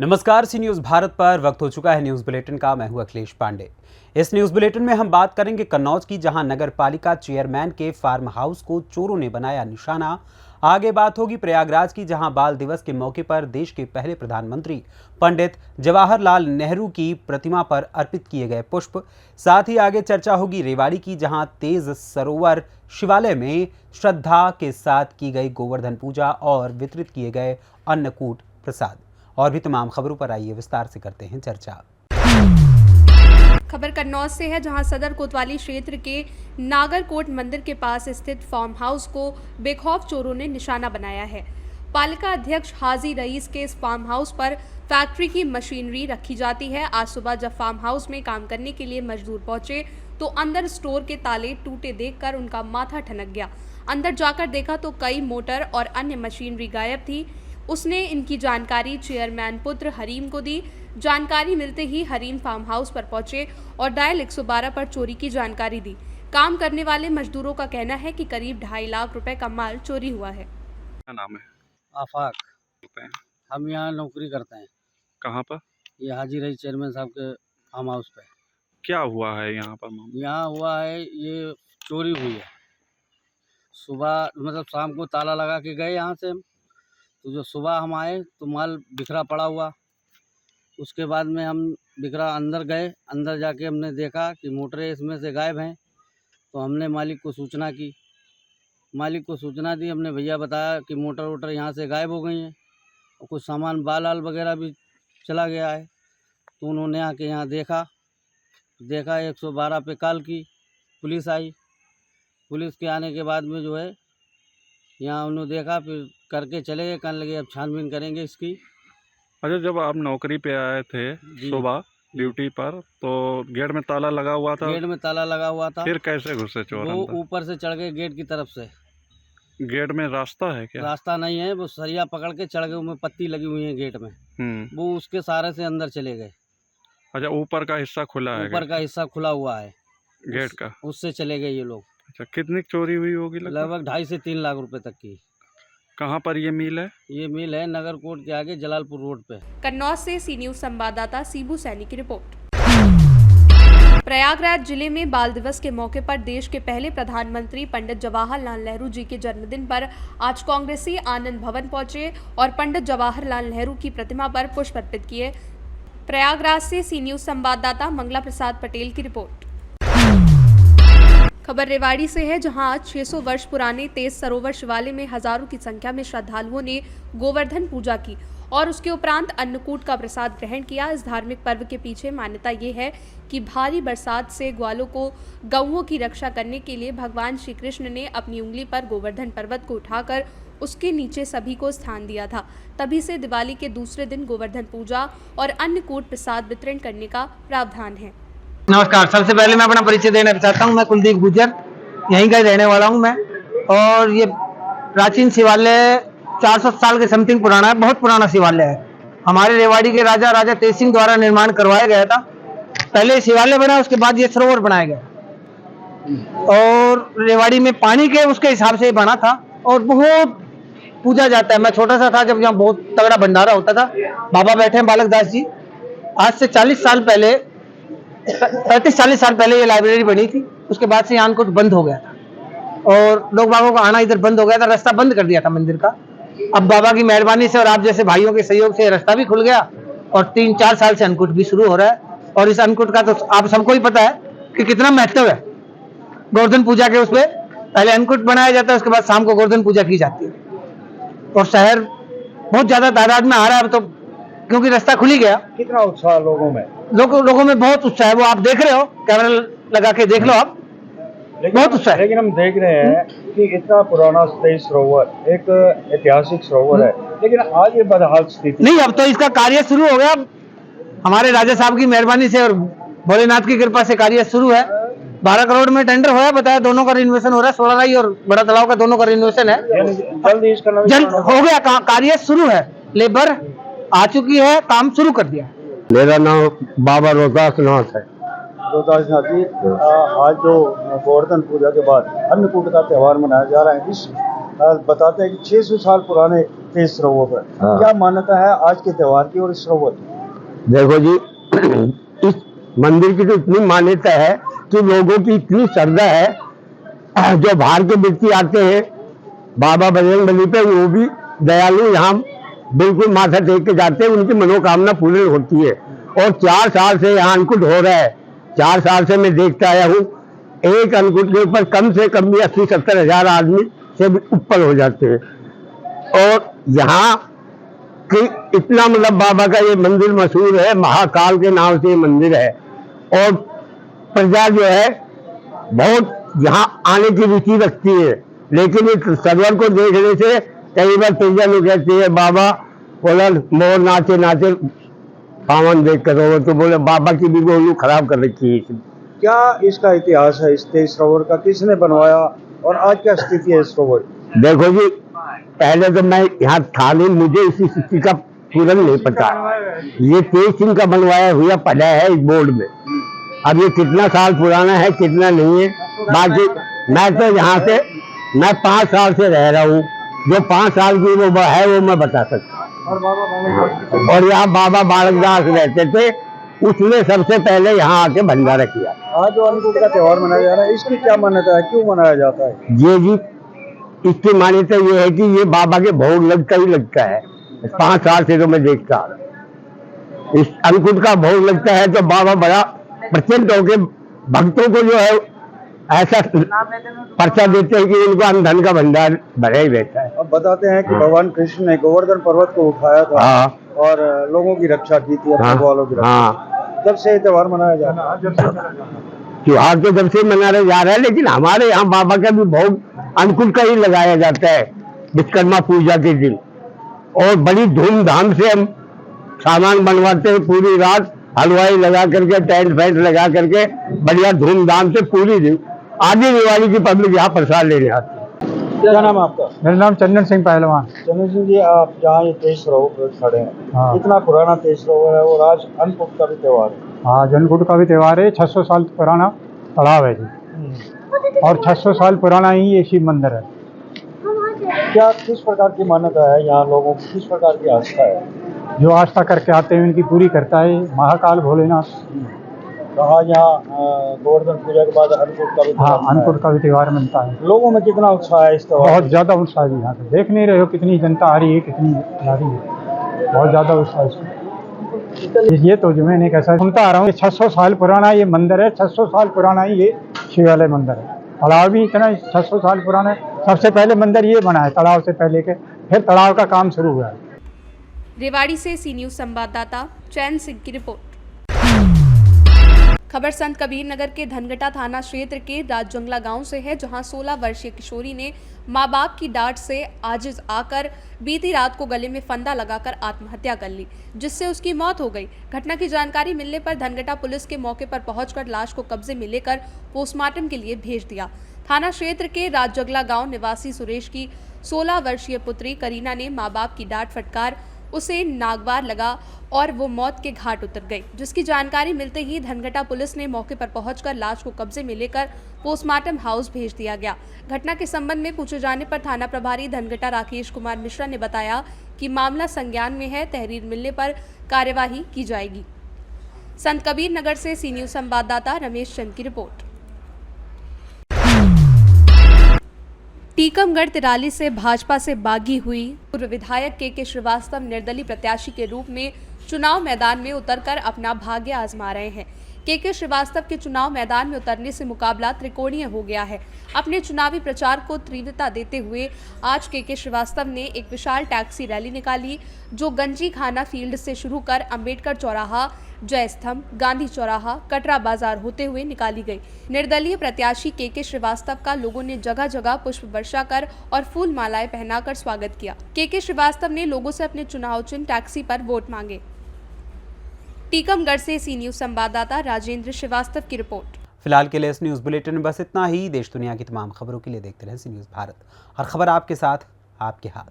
नमस्कार, सी न्यूज़ भारत पर वक्त हो चुका है न्यूज़ बुलेटिन का। मैं हूं अखिलेश पांडे। इस न्यूज़ बुलेटिन में हम बात करेंगे कन्नौज की, जहां नगर पालिका चेयरमैन के फार्म हाउस को चोरों ने बनाया निशाना। आगे बात होगी प्रयागराज की, जहां बाल दिवस के मौके पर देश के पहले प्रधानमंत्री पंडित जवाहरलाल नेहरू की प्रतिमा पर अर्पित किए गए पुष्प। साथ ही आगे चर्चा होगी रेवाड़ी की, जहां तेज सरोवर शिवालय में श्रद्धा के साथ की गई गोवर्धन पूजा और वितरित किए गए अन्नकूट प्रसाद। और भी तमाम खबरों पर आइए विस्तार से करते हैं चर्चा। खबर कन्नौज से है, जहां सदर कोतवाली क्षेत्र के नागरकोट मंदिर के पास स्थित फार्म हाउस को बेखौफ चोरों ने निशाना बनाया है। पालिका अध्यक्ष हाजी रईस के इस फार्म हाउस पर फैक्ट्री की मशीनरी रखी जाती है। आज सुबह जब फार्म हाउस में काम करने के लिए मजदूर पहुंचे तो अंदर स्टोर के ताले टूटे देखकर उनका माथा ठनक गया। अंदर जाकर देखा तो कई मोटर और अन्य मशीनरी गायब थी। उसने इनकी जानकारी चेयरमैन पुत्र हरीम को दी। जानकारी मिलते ही हरीम फार्म हाउस पर पहुंचे और डायल 112 पर चोरी की जानकारी दी। काम करने वाले मजदूरों का कहना है कि करीब 2.5 लाख रुपए का माल चोरी हुआ है। क्या नाम है? आफाक। हम यहाँ नौकरी करते हैं। कहाँ पर? ये हाजी रईस चेयरमैन साहब के फार्म हाउस पे। क्या हुआ है यहाँ पर मामला? यहाँ हुआ है, ये चोरी हुई है। सुबह मतलब शाम को ताला लगा के गए यहाँ से, तो जो सुबह हम आए तो माल बिखरा पड़ा हुआ। उसके बाद में हम बिखरा अंदर गए, अंदर जाके हमने देखा कि मोटरें इसमें से गायब हैं। तो हमने मालिक को सूचना की, मालिक को सूचना दी। हमने भैया बताया कि मोटर वोटर यहाँ से गायब हो गई हैं और कुछ सामान बाल आल वगैरह भी चला गया है। तो उन्होंने आके यहाँ देखा 112 पे कॉल की, पुलिस आई। पुलिस के आने के बाद में जो है यहाँ उन्होंने देखा, फिर करके चले गए। कहने लगे अब छानबीन करेंगे इसकी। अच्छा, जब आप नौकरी पे आए थे सुबह ड्यूटी पर, तो गेट में ताला लगा हुआ था? गेट में ताला लगा हुआ था। फिर कैसे घुसे चोर वो अंदर? ऊपर से चढ़ गए गेट की तरफ से। गेट में रास्ता है क्या? रास्ता नहीं है, वो सरिया पकड़ के चढ़ गए, उसमें पत्ती लगी हुई है गेट में। वो उसके सहारे से अंदर चले गए। अच्छा, ऊपर का हिस्सा खुला है? ऊपर का हिस्सा खुला हुआ है गेट का। उससे चले गए ये लोग। अच्छा, कितनी चोरी हुई होगी? लगभग 2.5 से 3 लाख रुपए तक की। कहाँ पर ये मिल है? ये मिल है नगरकोट के आगे जलालपुर रोड पे। कन्नौज से सी न्यूज़ संवाददाता सीबू सैनी की रिपोर्ट। प्रयागराज जिले में बाल दिवस के मौके पर देश के पहले प्रधानमंत्री पंडित जवाहरलाल नेहरू जी के जन्मदिन पर आज कांग्रेसी आनंद भवन पहुंचे और पंडित जवाहरलाल नेहरू की प्रतिमा पर पुष्प अर्पित किए। प्रयागराज से सी न्यूज़ संवाददाता मंगला प्रसाद पटेल की रिपोर्ट। खबर रेवाड़ी से है, जहां आज 600 वर्ष पुराने तेज सरोवर शिवालय में हजारों की संख्या में श्रद्धालुओं ने गोवर्धन पूजा की और उसके उपरांत अन्नकूट का प्रसाद ग्रहण किया। इस धार्मिक पर्व के पीछे मान्यता ये है कि भारी बरसात से ग्वालों को गौओं की रक्षा करने के लिए भगवान श्री कृष्ण ने अपनी उंगली पर गोवर्धन पर्वत को उठाकर उसके नीचे सभी को स्थान दिया था। तभी से दिवाली के दूसरे दिन गोवर्धन पूजा और अन्नकूट प्रसाद वितरण करने का प्रावधान है। नमस्कार, सबसे पहले मैं अपना परिचय देना चाहता हूँ। मैं कुलदीप गुर्जर, यहीं का रहने वाला हूँ मैं। और ये प्राचीन शिवालय 400 साल के समथिंग पुराना है, बहुत पुराना शिवालय है। हमारे रेवाड़ी के राजा तेज सिंह द्वारा निर्माण करवाया गया था। पहले शिवालय बना, उसके बाद ये सरोवर बनाया गया। और रेवाड़ी में पानी के उसके हिसाब से बना था और बहुत पूजा जाता है। मैं छोटा सा था जब यहाँ बहुत तगड़ा भंडारा होता था। बाबा बैठे हैं बालक दास जी। आज से 40 साल पहले 35-40 साल पहले ये लाइब्रेरी बनी थी। उसके बाद से यहाँ कुछ बंद हो गया था और लोग बागों का आना इधर बंद हो गया था, रास्ता बंद कर दिया था मंदिर का। अब बाबा की मेहरबानी से और आप जैसे भाइयों के सहयोग से रास्ता भी खुल गया और 3-4 साल से अन्नकूट भी शुरू हो रहा है। और इस अन्नकूट का तो आप सबको ही पता है कि कितना महत्व है। गोवर्धन पूजा के उसमें पहले अन्नकूट बनाया जाता है, उसके बाद शाम को गोवर्धन पूजा की जाती है। और शहर बहुत ज्यादा तादाद में आ रहा है अब तो, क्योंकि रास्ता खुल ही गया। कितना उत्साह लोगों में? लोगों में बहुत उत्साह है। वो आप देख रहे हो, कैमरा लगा के देख लो आप, बहुत उत्साह है। लेकिन हम देख रहे हैं कि इतना पुराना तेज सरोवर एक ऐतिहासिक सरोवर है, लेकिन आज ये बदहाल स्थिति नहीं। अब तो इसका कार्य शुरू हो गया हमारे राजा साहब की मेहरबानी से और भोलेनाथ की कृपा से कार्य शुरू है। 12 करोड़ में टेंडर हुआ है, बताया। दोनों का रिनोवेशन हो रहा है, सोलराई और बड़ा तालाब का दोनों का रिनोवेशन है। जल्द हो गया, कार्य शुरू है। लेबर आ चुकी है, काम शुरू कर दिया। मेरा नाम बाबा रोहतास नाथ है। रोहतास नाथ जी, आज जो गोवर्धन पूजा के बाद अन्नकूट का त्यौहार मनाया जा रहा है, इस बताते हैं कि 600 साल पुराने थे इस सरोवर पर। हाँ। क्या मान्यता है आज के त्योहार की और इस सरोवर की? देखो जी, इस मंदिर की तो इतनी मान्यता है कि लोगों की इतनी श्रद्धा है, जो बाहर के व्यक्ति आते हैं बाबा बजरंगबली पे, वो भी दयालु यहाँ बिल्कुल माथा टेक के जाते हैं, उनकी मनोकामना पूरी होती है। और 4 साल से यहाँ अन्नकूट हो रहा है, 4 साल से मैं देखता आया हूँ। एक अन्नकूट के ऊपर कम से कम भी 80-70 हजार आदमी से भी ऊपर हो जाते हैं। और यहाँ कि इतना मतलब बाबा का ये मंदिर मशहूर है, महाकाल के नाम से ये मंदिर है। और प्रजा जो है बहुत यहाँ आने की रुचि रखती है, लेकिन इस सरोवर को देखने से कई बार प्रजा लोग कहते हैं बाबा बोला मोर नाचे नाचे पावन देख कर, तो बोले बाबा की भी गोलू खराब कर रखी है। क्या इसका इतिहास है इस तेज सरोवर का? किसने बनवाया और आज क्या स्थिति है इस सरोवर की? देखो जी, पहले तो मैं यहाँ था नहीं, मुझे इसी स्थिति का पूर्ण नहीं पता। ये तेज सिंह का बनवाया हुआ पड़ा है इस बोर्ड में। अब ये कितना साल पुराना है कितना नहीं है, बाकी मैं तो यहाँ से मैं 5 साल से रह रहा हूँ, जो 5 साल की वो है वो मैं बता सकता हूँ। और यहाँ बाबा बालकदास रहते थे, उसने सबसे पहले यहाँ आके भंडारा किया। आज जो अन्नकूट का त्योहार मनाया जा रहा है, इसकी क्या मान्यता है, क्यों मनाया जाता है? ये जी, इसकी मान्यता ये है कि ये बाबा के भोग लगता ही लगता है। 5 साल से तो मैं देखता आ रहा हूं। इस अन्नकूट का भोग लगता है तो बाबा बड़ा प्रचंड होके भक्तों को जो है ऐसा पर्चा देते हैं कि उनको अन्न धन का भंडार भरा ही रहता है। अब बताते हैं कि भगवान कृष्ण ने गोवर्धन पर्वत को उठाया था हाँ और लोगों की रक्षा की थी, अपने ग्वालों की रक्षा। हाँ, जब से ये त्योहार मनाया जा रहा है, त्योहार तो जब से मना रहे जा रहा है, लेकिन हमारे यहाँ बाबा का भी भोग अन्नकूट का ही लगाया जाता है विश्वकर्मा पूजा के दिन। और बड़ी धूमधाम से हम सामान बनवाते हैं, पूरी रात हलवाई लगा करके, टेंट फेंट लगा करके बढ़िया धूमधाम से पूरी दिन आधी दिवाली की पब्लिक यहाँ प्रसाद लेने आती है। क्या नाम है आपका? मेरा नाम चंदन सिंह पहलवान। चंदन सिंह जी, आप जहाँ ये तेज सरोवर पर खड़े हैं, हाँ। इतना पुराना तेज सरोवर है और आज अन्नकूट का भी त्योहार है। हाँ, अन्नकूट का भी त्यौहार है। 600 साल पुराना तालाब है जी, और 600 साल पुराना ही ये शिव मंदिर है। क्या किस प्रकार की मान्यता है यहाँ लोगों की, किस प्रकार की आस्था है? जो आस्था करके आते हैं उनकी पूरी करता है महाकाल भोलेनाथ। तो आज यहाँ गोवर्धन पूजा के बाद अन्नकूट का भी हाँ, त्योहार अन्नकूट का भी त्यौहार मनता है। है। लोगों में कितना उत्साह है इस त्योहार? बहुत ज़्यादा उत्साह है यहाँ पे, देख नहीं रहे हो कितनी जनता आ रही है, कितनी जा रही है, बहुत ज़्यादा उत्साह है। ये तो जो मैंने कैसा सुनता आ रहा हूँ, 600 साल पुराना ये मंदिर है, 600 साल पुराना ही ये शिवालय मंदिर है। तालाब भी इतना 600 साल पुराना है। सबसे पहले मंदिर ये बना है तालाब से पहले के, फिर तालाब का काम शुरू हुआ है। रेवाड़ी से सी न्यूज संवाददाता चैन सिंह की रिपोर्ट। खबर संत कबीर नगर के धनगटा थाना क्षेत्र के राजजंगला गांव से है, जहां 16 वर्षीय किशोरी ने मां बाप की डांट से आजिज आकर बीती रात को गले में फंदा लगाकर आत्महत्या कर ली, जिससे उसकी मौत हो गई। घटना की जानकारी मिलने पर धनगटा पुलिस के मौके पर पहुंचकर लाश को कब्जे में लेकर पोस्टमार्टम के लिए भेज दिया। थाना क्षेत्र के राजजंगला गांव निवासी सुरेश की 16 वर्षीय पुत्री करीना ने मां बाप की डांट फटकार उसे नागवार लगा और वो मौत के घाट उतर गई, जिसकी जानकारी मिलते ही धनगटा पुलिस ने मौके पर पहुंचकर लाश को कब्जे में लेकर पोस्टमार्टम हाउस भेज दिया गया। घटना के संबंध में पूछे जाने पर थाना प्रभारी धनगटा राकेश कुमार मिश्रा ने बताया कि मामला संज्ञान में है, तहरीर मिलने पर कार्यवाही की जाएगी। संत कबीर नगर से सी न्यूज संवाददाता रमेश चंद की रिपोर्ट। टीकमगढ़ तिराली से भाजपा से बागी हुई पूर्व विधायक के श्रीवास्तव निर्दलीय प्रत्याशी के रूप में चुनाव मैदान में उतरकर अपना भाग्य आजमा रहे हैं। के श्रीवास्तव के चुनाव मैदान में उतरने से मुकाबला त्रिकोणीय हो गया है। अपने चुनावी प्रचार को तीव्रता देते हुए आज के श्रीवास्तव ने एक विशाल टैक्सी रैली निकाली, जो गंजी खाना फील्ड से शुरू कर अंबेडकर चौराहा, जय स्तंभ, गांधी चौराहा, कटरा बाजार होते हुए निकाली गई। निर्दलीय प्रत्याशी के श्रीवास्तव का लोगों ने जगह जगह पुष्प वर्षा कर और फूल मालाएं पहनाकर स्वागत किया। के श्रीवास्तव ने लोगों से अपने चुनाव चिन्ह टैक्सी पर वोट मांगे। टीकमगढ़ से सी न्यूज संवाददाता राजेंद्र श्रीवास्तव की रिपोर्ट। फिलहाल के लिए इस न्यूज़ बुलेटिन में बस इतना ही। देश दुनिया की तमाम खबरों के लिए देखते रहें सी न्यूज़ भारत, और खबर आपके साथ, आपके हाथ।